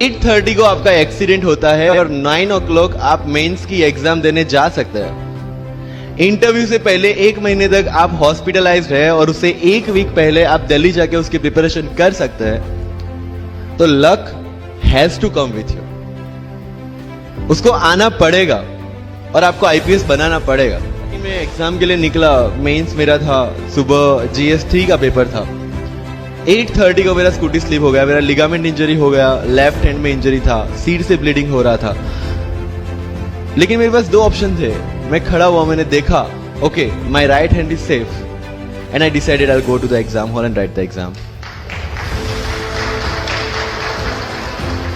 8:30 को आपका एक्सीडेंट होता है और 9 o'clock आप मेंस की एग्जाम देने जा सकते हैं। इंटरव्यू से पहले 1 महीने तक आप हॉस्पिटलाइज्ड है और उससे 1 वीक पहले आप दिल्ली जाके उसकी प्रिपरेशन कर सकते हैं। तो luck has to come with you, उसको आना पड़ेगा और आपको आईपीएस बनाना पड़ेगा। मैं एग्जाम के लिए निकला, मेंस मेरा था, सुबह GS3 का पेपर था। 8:30 को मेरा स्कूटी स्लिप हो गया, मेरा लिगामेंट इंजरी हो गया, लेफ्ट हैंड में इंजरी था, सीट से ब्लीडिंग हो रहा था। लेकिन मेरे पास 2 ऑप्शन थे। मैं खड़ा हुआ, मैंने देखा, okay my right hand is safe and I decided I will go to the exam hall and write the exam.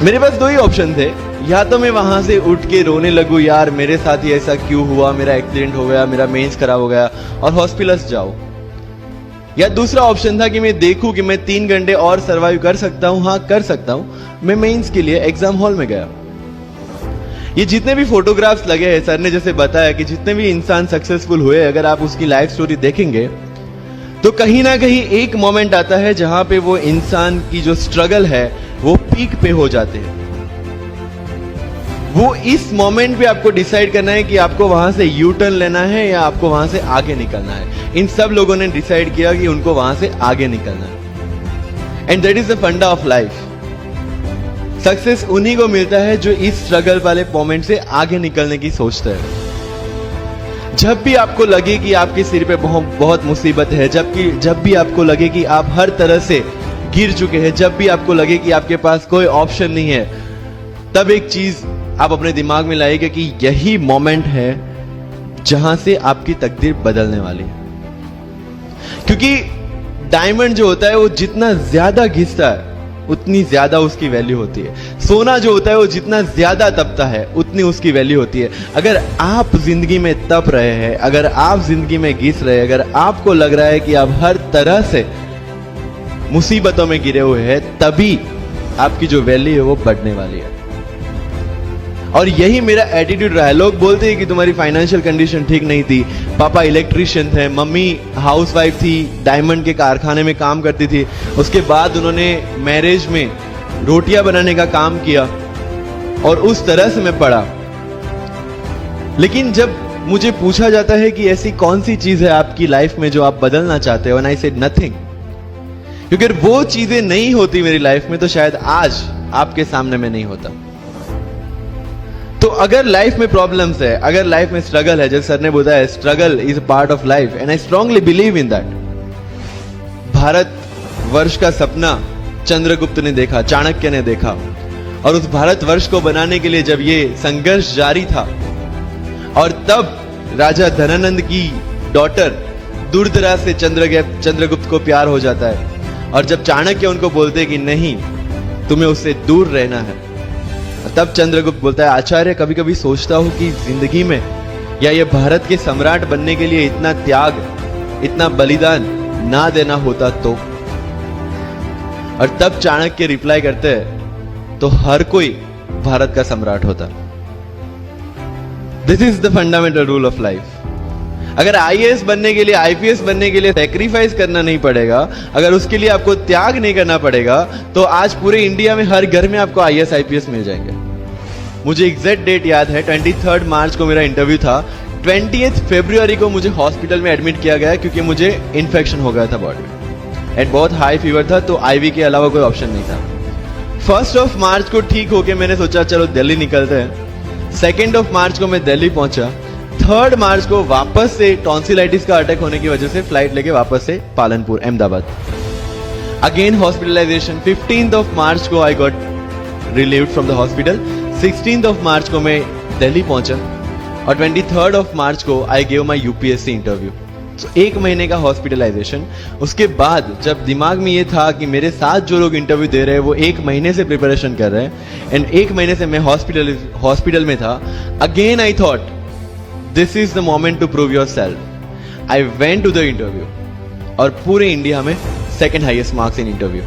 मेरे पास 2 ही ऑप्शन थे, या तो मैं वहां से उठ के रोने लगूं, यार मेरे साथ ही ऐसा क्यों हुआ, मेरा एक्सीडेंट हो गया, मेरा मेंस खराब हो गया और हॉस्पिटल जाओ, या दूसरा ऑप्शन था कि मैं देखूं कि मैं 3 घंटे और सरवाइव कर सकता हूं। हाँ कर सकता हूं। मैं मेंस के लिए एग्जाम हॉल में गया। ये जितने भी फोटोग्राफ्स लगे हैं, सर ने जैसे बताया कि जितने भी इंसान सक्सेसफुल हुए, अगर आप उसकी लाइफ स्टोरी देखेंगे तो कहीं ना कहीं एक मोमेंट आता है जहां पे वो इंसान की जो स्ट्रगल है वो पीक पे हो जाते हैं। वो इस मोमेंट पे आपको डिसाइड करना है कि आपको वहां से यू टर्न लेना है या आपको वहां से आगे निकलना है। इन सब लोगों ने डिसाइड किया कि उनको वहां से आगे निकलना है। एंड दैट इज द फंडा ऑफ लाइफ। सक्सेस उन्हीं को मिलता है जो इस स्ट्रगल वाले मोमेंट से आगे निकलने की सोचते हैं। जब भी आपको लगे कि आपके सिर पे बहुत मुसीबत है, जब भी आपको लगे कि आप हर तरह से गिर चुके हैं, जब भी आपको लगे कि आपके पास कोई ऑप्शन नहीं है, तब एक चीज आप अपने दिमाग में लाइएगा कि यही मोमेंट है जहां से आपकी तकदीर बदलने वाली है। क्योंकि डायमंड जो होता है वो जितना ज्यादा घिसता है उतनी ज्यादा उसकी वैल्यू होती है। सोना जो होता है वो जितना ज्यादा तपता है उतनी उसकी वैल्यू होती है। अगर आप जिंदगी में तप रहे हैं, अगर आप जिंदगी में घिस रहे हैं, अगर आपको लग रहा है कि आप हर तरह से मुसीबतों में गिरे हुए हैं, तभी आपकी जो वैल्यू है वो बढ़ने वाली है। और यही मेरा एटीट्यूड रहा है। लोग बोलते हैं कि तुम्हारी फाइनेंशियल कंडीशन ठीक नहीं थी, पापा इलेक्ट्रिशियन थे, मम्मी हाउसवाइफ थी, डायमंड के कारखाने में काम करती थी, उसके बाद उन्होंने मैरिज में रोटियां बनाने का काम किया और उस तरह से मैं पढ़ा। लेकिन जब मुझे पूछा जाता है कि ऐसी कौन सी चीज है आपकी लाइफ में जो आप बदलना चाहते हो, एंड आई सेड नथिंग। क्योंकि अगर वो चीजें नहीं होती मेरी लाइफ में तो शायद आज आपके सामने मैं नहीं होता। तो अगर लाइफ में प्रॉब्लम्स है, अगर लाइफ में स्ट्रगल है, जैसे सर ने बताया struggle is a part of life and I strongly believe in that. Bharat वर्ष का सपना चंद्रगुप्त ने देखा, चाणक्य ने देखा, और उस भारत वर्ष को बनाने के लिए जब ये संघर्ष जारी था और तब राजा धनानंद की डॉटर दुर्धरा से चंद्रगुप्त को प्यार हो जाता है, और जब चाणक्य उनको बोलते कि नहीं तुम्हें उससे दूर रहना है, तब चंद्रगुप्त बोलता है आचार्य कभी कभी सोचता हूं कि जिंदगी में या ये भारत के सम्राट बनने के लिए इतना त्याग, इतना बलिदान ना देना होता तो। और तब चाणक्य रिप्लाई करते हैं तो हर कोई भारत का सम्राट होता। This is the fundamental rule of life. अगर आईएएस बनने के लिए, आईपीएस बनने के लिए सैक्रिफाइस करना नहीं पड़ेगा, अगर उसके लिए आपको त्याग नहीं करना पड़ेगा, तो आज पूरे इंडिया में हर घर में आपको आईएएस आईपीएस मिल जाएंगे। मुझे एग्जैक्ट डेट याद है, 23 मार्च को मेरा इंटरव्यू था। 20 फरवरी को मुझे हॉस्पिटल में एडमिट किया गया क्योंकि मुझे इन्फेक्शन हो गया था बॉडी में एंड बहुत हाई फीवर था, तो आईवी के अलावा कोई ऑप्शन नहीं था। 1 मार्च को ठीक होके मैंने सोचा चलो दिल्ली निकलते हैं। 2 मार्च को मैं दिल्ली पहुंचा। 3 मार्च को वापस से टॉन्सिलाइटिस का अटैक होने की वजह से फ्लाइट लेके वापस से पालनपुर अहमदाबाद, अगेन हॉस्पिटलाइजेशन। 15 मार्च को I got relieved from the hospital. 16 मार्च को मैं दिल्ली पहुंचा और 23 मार्च को I gave my UPSC interview. तो 1 महीने का हॉस्पिटलाइजेशन। उसके बाद जब दिमाग में ये था कि मेरे साथ जो लोग इंटरव्यू दे रहे हैं वो 1 महीने से प्रिपरेशन कर रहे हैं एंड 1 महीने से मैं हॉस्पिटल में था, again I thought this is the moment to prove yourself. I went to the interview और पूरे इंडिया में 2nd highest marks in interview.